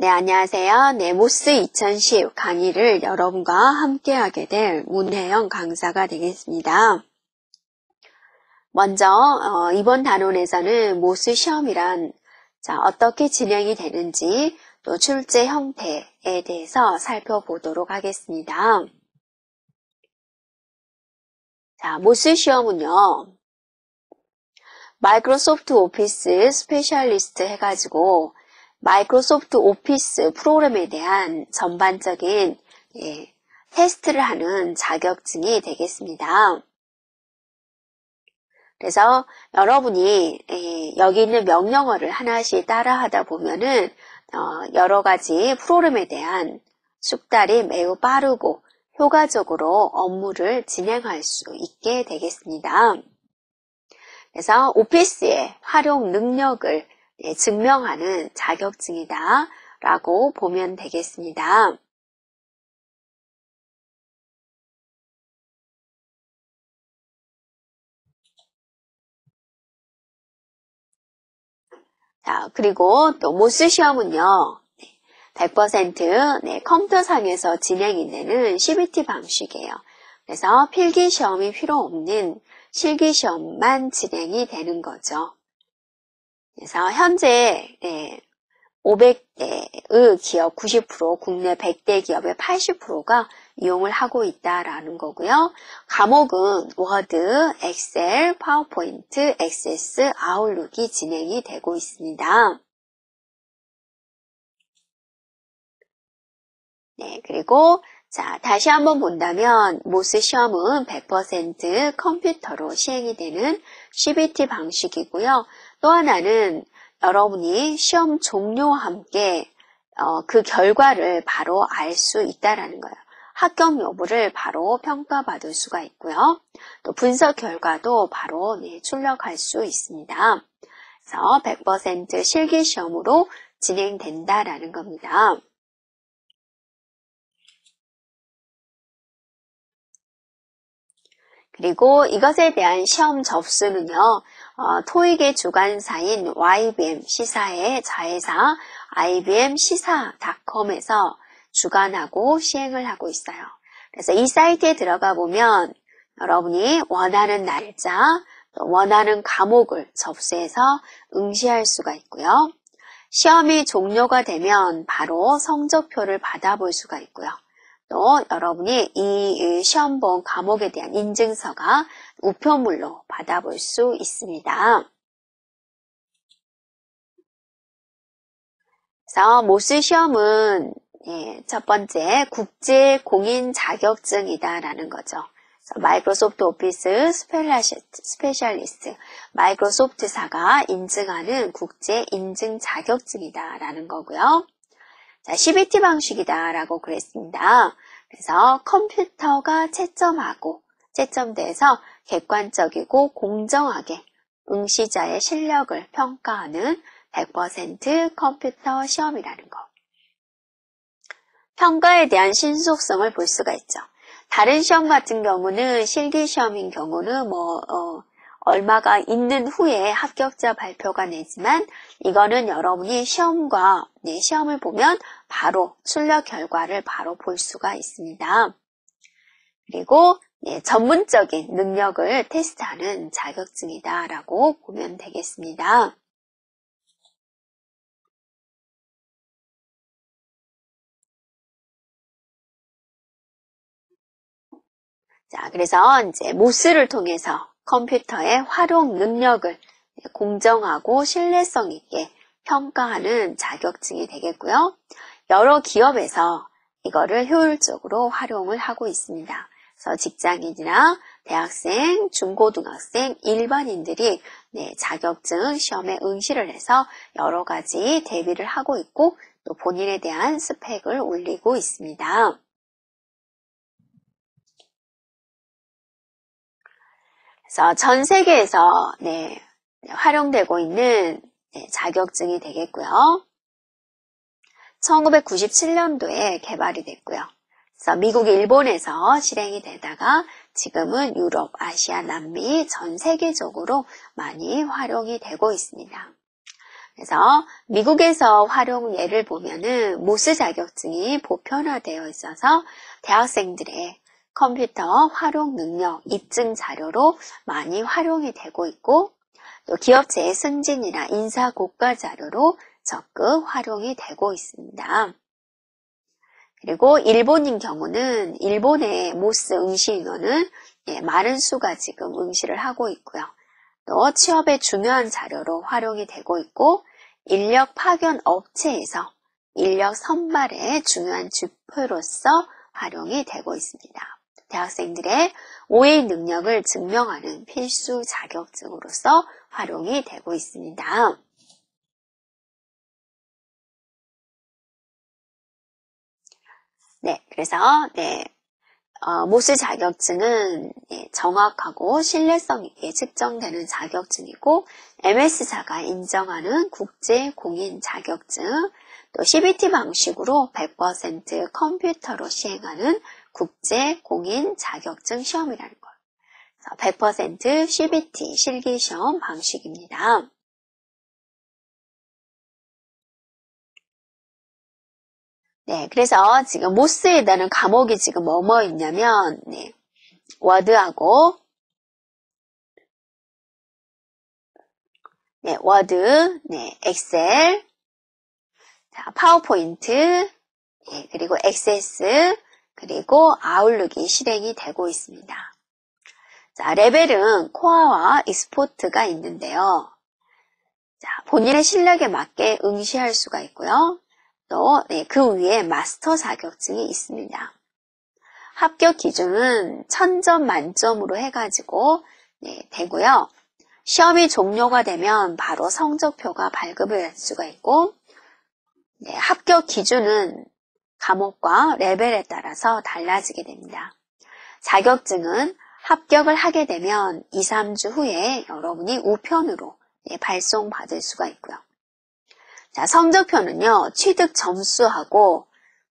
네, 안녕하세요. 네, 모스 2010 강의를 여러분과 함께하게 될 문혜영 강사가 되겠습니다. 먼저 이번 단원에서는 모스 시험이란 어떻게 진행이 되는지 또 출제 형태에 대해서 살펴보도록 하겠습니다. 자, 모스 시험은요. 마이크로소프트 오피스 스페셜리스트 해가지고 마이크로소프트 오피스 프로그램에 대한 전반적인 테스트를 하는 자격증이 되겠습니다. 그래서 여러분이 여기 있는 명령어를 하나씩 따라 하다 보면은 여러 가지 프로그램에 대한 숙달이 매우 빠르고 효과적으로 업무를 진행할 수 있게 되겠습니다. 그래서 오피스의 활용 능력을 증명하는 자격증이다 라고 보면 되겠습니다. 자, 그리고 또 모스 시험은요. 100% 컴퓨터상에서 진행이 되는 CBT 방식이에요. 그래서 필기시험이 필요 없는 실기시험만 진행이 되는 거죠. 그래서 현재 500대의 기업 90%, 국내 100대 기업의 80%가 이용을 하고 있다라는 거고요. 과목은 워드, 엑셀, 파워포인트, 액세스, 아웃룩이 진행이 되고 있습니다. 네, 그리고 다시 한번 본다면 모스 시험은 100% 컴퓨터로 시행이 되는 CBT 방식이고요. 또 하나는 여러분이 시험 종료와 함께 그 결과를 바로 알 수 있다라는 거예요. 합격 여부를 바로 평가받을 수가 있고요. 또 분석 결과도 바로 출력할 수 있습니다. 그래서 100% 실기시험으로 진행된다라는 겁니다. 그리고 이것에 대한 시험 접수는요. 토익의 주관사인 YBM 시사의 자회사 ibm시사.com에서 주관하고 시행을 하고 있어요. 그래서 이 사이트에 들어가 보면 여러분이 원하는 날짜, 원하는 과목을 접수해서 응시할 수가 있고요. 시험이 종료가 되면 바로 성적표를 받아볼 수가 있고요. 또 여러분이 이 시험 본 과목에 대한 인증서가 우편물로 받아볼 수 있습니다. 그래서 모스 시험은 첫 번째 국제 공인 자격증이다라는 거죠. 마이크로소프트 오피스 스페셜리스트, 마이크로소프트사가 인증하는 국제 인증 자격증이다라는 거고요. CBT 방식이다라고 그랬습니다. 그래서 컴퓨터가 채점하고 채점돼서 객관적이고 공정하게 응시자의 실력을 평가하는 100% 컴퓨터 시험이라는 거. 평가에 대한 신속성을 볼 수가 있죠. 다른 시험 같은 경우는 실기시험인 경우는 얼마가 있는 후에 합격자 발표가 내지만 이거는 여러분이 시험을 보면 바로 출력 결과를 바로 볼 수가 있습니다. 그리고 전문적인 능력을 테스트하는 자격증이다라고 보면 되겠습니다. 자, 그래서 이제 모스를 통해서 컴퓨터의 활용 능력을 공정하고 신뢰성 있게 평가하는 자격증이 되겠고요. 여러 기업에서 이거를 효율적으로 활용을 하고 있습니다. 그래서 직장인이나 대학생, 중고등학생, 일반인들이 자격증 시험에 응시를 해서 여러 가지 대비를 하고 있고 또 본인에 대한 스펙을 올리고 있습니다. 그래서 전 세계에서 활용되고 있는 자격증이 되겠고요. 1997년도에 개발이 됐고요. 그래서 미국, 일본에서 실행이 되다가 지금은 유럽, 아시아, 남미 전 세계적으로 많이 활용이 되고 있습니다. 그래서 미국에서 활용 예를 보면은 모스 자격증이 보편화되어 있어서 대학생들의 컴퓨터 활용 능력 입증 자료로 많이 활용이 되고 있고 또 기업체의 승진이나 인사 고가 자료로 적극 활용이 되고 있습니다. 그리고 일본인 경우는 일본의 모스 응시 인원은 많은 수가 지금 응시를 하고 있고요. 또 취업의 중요한 자료로 활용이 되고 있고 인력 파견 업체에서 인력 선발의 중요한 지표로서 활용이 되고 있습니다. 대학생들의 OA 능력을 증명하는 필수 자격증으로서 활용이 되고 있습니다. 네, 그래서 모스 자격증은 정확하고 신뢰성 있게 측정되는 자격증이고 MS사가 인정하는 국제 공인 자격증, 또 CBT 방식으로 100% 컴퓨터로 시행하는 국제 공인 자격증 시험이라는 것. 100% CBT 실기시험 방식입니다. 네, 그래서 지금 모스에 대한 과목이 지금 뭐뭐 있냐면, 워드하고, 워드, 엑셀, 자, 파워포인트, 그리고 액세스, 그리고 아웃룩이 실행이 되고 있습니다. 자, 레벨은 코어와 익스포트가 있는데요. 자, 본인의 실력에 맞게 응시할 수가 있고요. 또 그 위에 마스터 자격증이 있습니다. 합격 기준은 1000점 만점으로 해가지고 되고요. 시험이 종료가 되면 바로 성적표가 발급을 할 수가 있고 합격 기준은 과목과 레벨에 따라서 달라지게 됩니다. 자격증은 합격을 하게 되면 2, 3주 후에 여러분이 우편으로 발송받을 수가 있고요. 자, 성적표는요, 취득 점수하고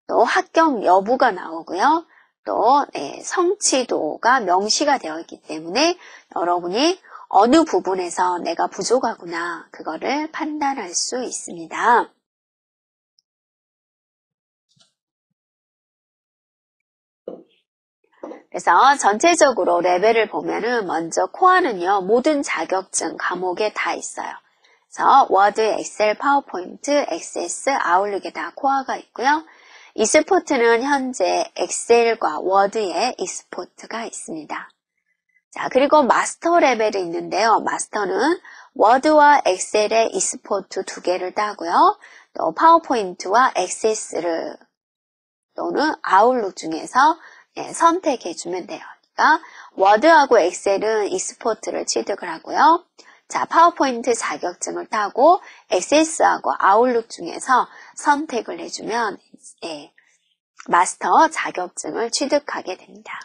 또 합격 여부가 나오고요. 또 성취도가 명시가 되어 있기 때문에 여러분이 어느 부분에서 내가 부족하구나 그거를 판단할 수 있습니다. 그래서 전체적으로 레벨을 보면은 먼저 코어는요, 모든 자격증 과목에 다 있어요. 그래서 워드, 엑셀, 파워포인트, 액세스, 아웃룩에 다 코어가 있고요. 익스포트는 현재 엑셀과 워드에 익스포트가 있습니다. 자, 그리고 마스터 레벨이 있는데요. 마스터는 워드와 엑셀의 익스포트 두 개를 따고요. 또 파워포인트와 액세스를 또는 아웃룩 중에서 선택해주면 돼요. 그러니까 워드하고 엑셀은 익스포트를 취득을 하고요. 자, 파워포인트 자격증을 따고 액세스하고 아웃룩 중에서 선택을 해주면 마스터 자격증을 취득하게 됩니다.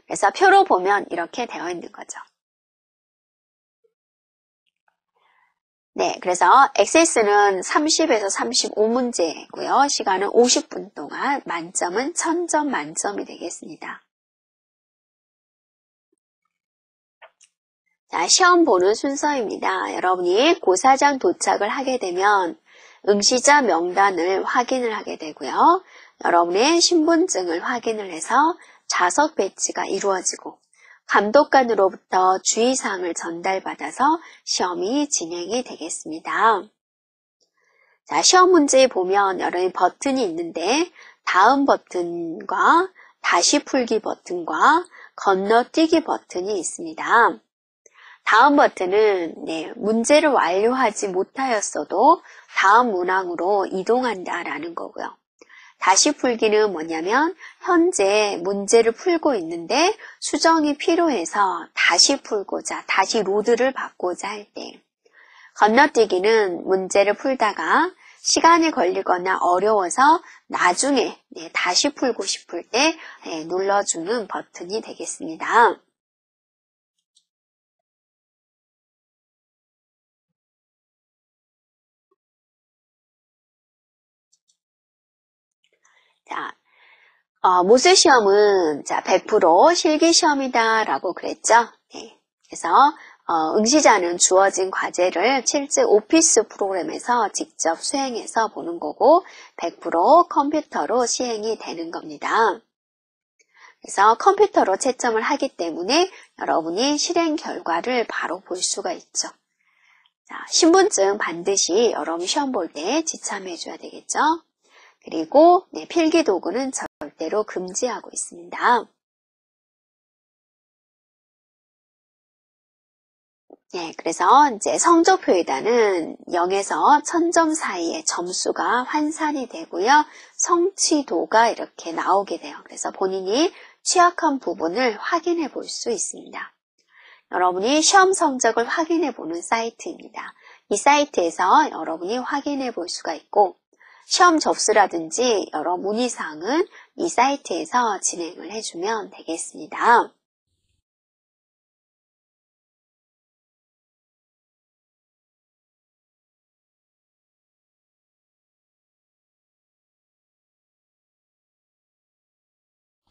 그래서 표로 보면 이렇게 되어 있는 거죠. 네, 그래서 액세스는 30에서 35문제고요. 시간은 50분 동안, 만점은 1000점 만점이 되겠습니다. 자, 시험 보는 순서입니다. 여러분이 고사장 도착을 하게 되면 응시자 명단을 확인을 하게 되고요. 여러분의 신분증을 확인을 해서 좌석 배치가 이루어지고 감독관으로부터 주의사항을 전달받아서 시험이 진행이 되겠습니다. 자, 시험 문제에 보면 여러 버튼이 있는데 다음 버튼과 다시 풀기 버튼과 건너뛰기 버튼이 있습니다. 다음 버튼은 문제를 완료하지 못하였어도 다음 문항으로 이동한다라는 거고요. 다시 풀기는 뭐냐면 현재 문제를 풀고 있는데 수정이 필요해서 다시 풀고자, 다시 로드를 받고자 할 때. 건너뛰기는 문제를 풀다가 시간이 걸리거나 어려워서 나중에 다시 풀고 싶을 때 눌러주는 버튼이 되겠습니다. 자, 모스 시험은 100% 실기 시험이다라고 그랬죠. 그래서 응시자는 주어진 과제를 실제 오피스 프로그램에서 직접 수행해서 보는 거고 100% 컴퓨터로 시행이 되는 겁니다. 그래서 컴퓨터로 채점을 하기 때문에 여러분이 실행 결과를 바로 볼 수가 있죠. 자, 신분증 반드시 여러분 시험 볼 때 지참해 줘야 되겠죠. 그리고 필기 도구는 절대로 금지하고 있습니다. 그래서 이제 성적표에다는 0에서 1000점 사이의 점수가 환산이 되고요. 성취도가 이렇게 나오게 돼요. 그래서 본인이 취약한 부분을 확인해 볼 수 있습니다. 여러분이 시험 성적을 확인해 보는 사이트입니다. 이 사이트에서 여러분이 확인해 볼 수가 있고 시험 접수라든지 여러 문의사항은 이 사이트에서 진행을 해주면 되겠습니다.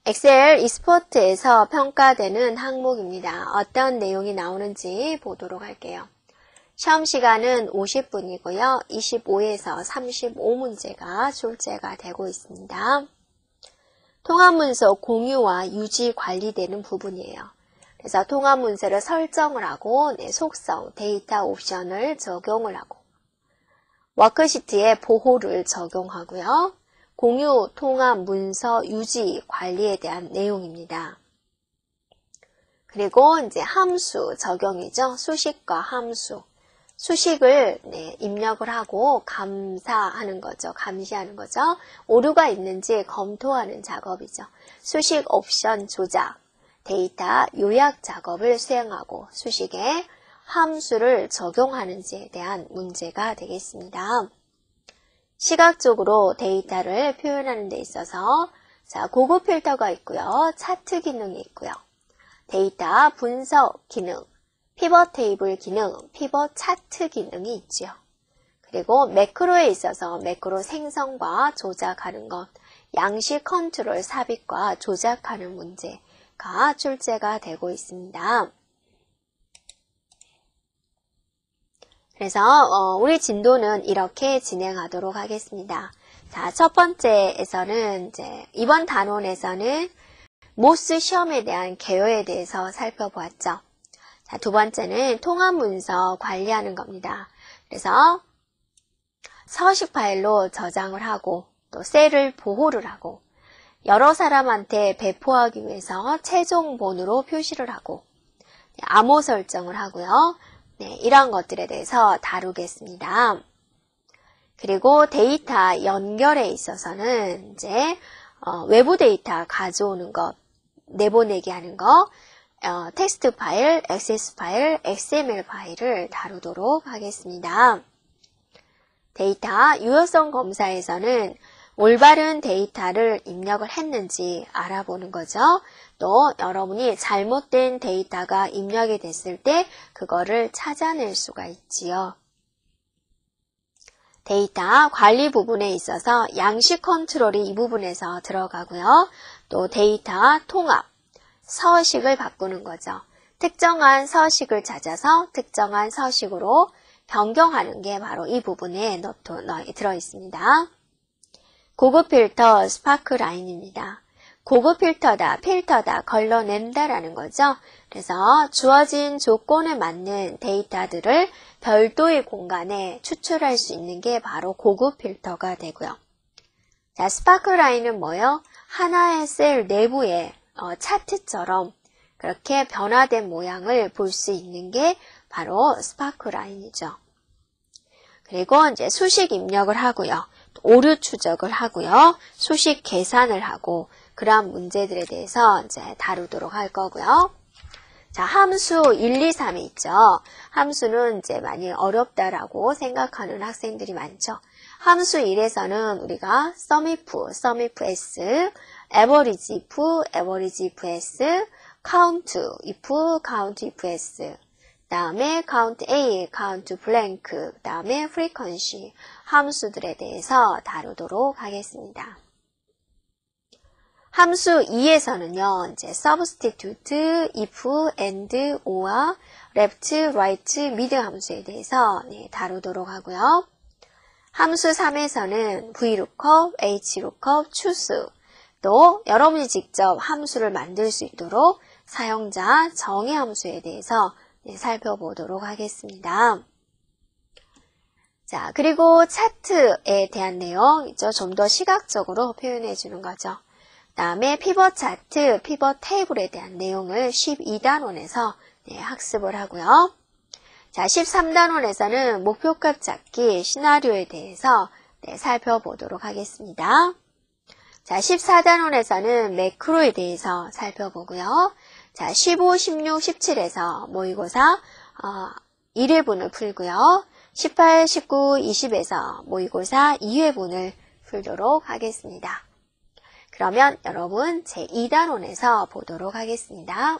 엑셀 e스포츠에서 평가되는 항목입니다. 어떤 내용이 나오는지 보도록 할게요. 시험 시간은 50분이고요. 25에서 35문제가 출제가 되고 있습니다. 통합문서 공유와 유지 관리되는 부분이에요. 그래서 통합문서를 설정을 하고 속성, 데이터 옵션을 적용을 하고 워크시트에 보호를 적용하고요. 공유, 통합, 문서, 유지, 관리에 대한 내용입니다. 그리고 이제 함수 적용이죠. 수식과 함수. 수식을 입력을 하고 감사하는 거죠. 감시하는 거죠. 오류가 있는지 검토하는 작업이죠. 수식 옵션 조작, 데이터 요약 작업을 수행하고 수식에 함수를 적용하는지에 대한 문제가 되겠습니다. 시각적으로 데이터를 표현하는 데 있어서 고급 필터가 있고요. 차트 기능이 있고요. 데이터 분석 기능, 피벗 테이블 기능, 피벗 차트 기능이 있죠. 그리고 매크로에 있어서 매크로 생성과 조작하는 것, 양식 컨트롤 삽입과 조작하는 문제가 출제가 되고 있습니다. 그래서 우리 진도는 이렇게 진행하도록 하겠습니다. 자, 첫 번째에서는 이번 단원에서는 모스 시험에 대한 개요에 대해서 살펴보았죠. 자, 두 번째는 통합문서 관리하는 겁니다. 그래서 서식 파일로 저장을 하고 또 셀을 보호를 하고 여러 사람한테 배포하기 위해서 최종본으로 표시를 하고 암호 설정을 하고요. 이러한 것들에 대해서 다루겠습니다. 그리고 데이터 연결에 있어서는 외부 데이터 가져오는 것, 내보내기 하는 것, 텍스트 파일, 액세스 파일, XML 파일을 다루도록 하겠습니다. 데이터 유효성 검사에서는 올바른 데이터를 입력을 했는지 알아보는 거죠. 또 여러분이 잘못된 데이터가 입력이 됐을 때 그거를 찾아낼 수가 있지요. 데이터 관리 부분에 있어서 양식 컨트롤이 이 부분에서 들어가고요. 또 데이터 통합, 서식을 바꾸는 거죠. 특정한 서식을 찾아서 특정한 서식으로 변경하는 게 바로 이 부분에 들어있습니다. 고급 필터 스파크 라인입니다. 고급 필터다, 걸러낸다라는 거죠. 그래서 주어진 조건에 맞는 데이터들을 별도의 공간에 추출할 수 있는 게 바로 고급 필터가 되고요. 자, 스파크 라인은 뭐예요? 하나의 셀 내부에 차트처럼 그렇게 변화된 모양을 볼 수 있는 게 바로 스파크 라인이죠. 그리고 수식 입력을 하고요. 오류 추적을 하고요. 수식 계산을 하고 그러한 문제들에 대해서 다루도록 할 거고요. 자, 함수 1, 2, 3이 있죠. 함수는 많이 어렵다라고 생각하는 학생들이 많죠. 함수 1에서는 우리가 sumif s, average if s, count if s, 다음에 count a, count blank, 다음에 frequency 함수들에 대해서 다루도록 하겠습니다. 함수 2에서는요, 이제 substitute, if, and, or, left, right, mid 함수에 대해서 다루도록 하고요. 함수 3에서는 VLOOKUP, HLOOKUP, choose, 또 여러분이 직접 함수를 만들 수 있도록 사용자 정의 함수에 대해서 살펴보도록 하겠습니다. 자, 그리고 차트에 대한 내용 있죠. 좀 더 시각적으로 표현해 주는 거죠. 다음에 피벗 차트, 피벗 테이블에 대한 내용을 12단원에서 학습을 하고요. 자, 13단원에서는 목표값 찾기 시나리오에 대해서 살펴보도록 하겠습니다. 자, 14단원에서는 매크로에 대해서 살펴보고요. 자, 15, 16, 17에서 모의고사 1회분을 풀고요. 18, 19, 20에서 모의고사 2회분을 풀도록 하겠습니다. 그러면 여러분 제2단원에서 보도록 하겠습니다.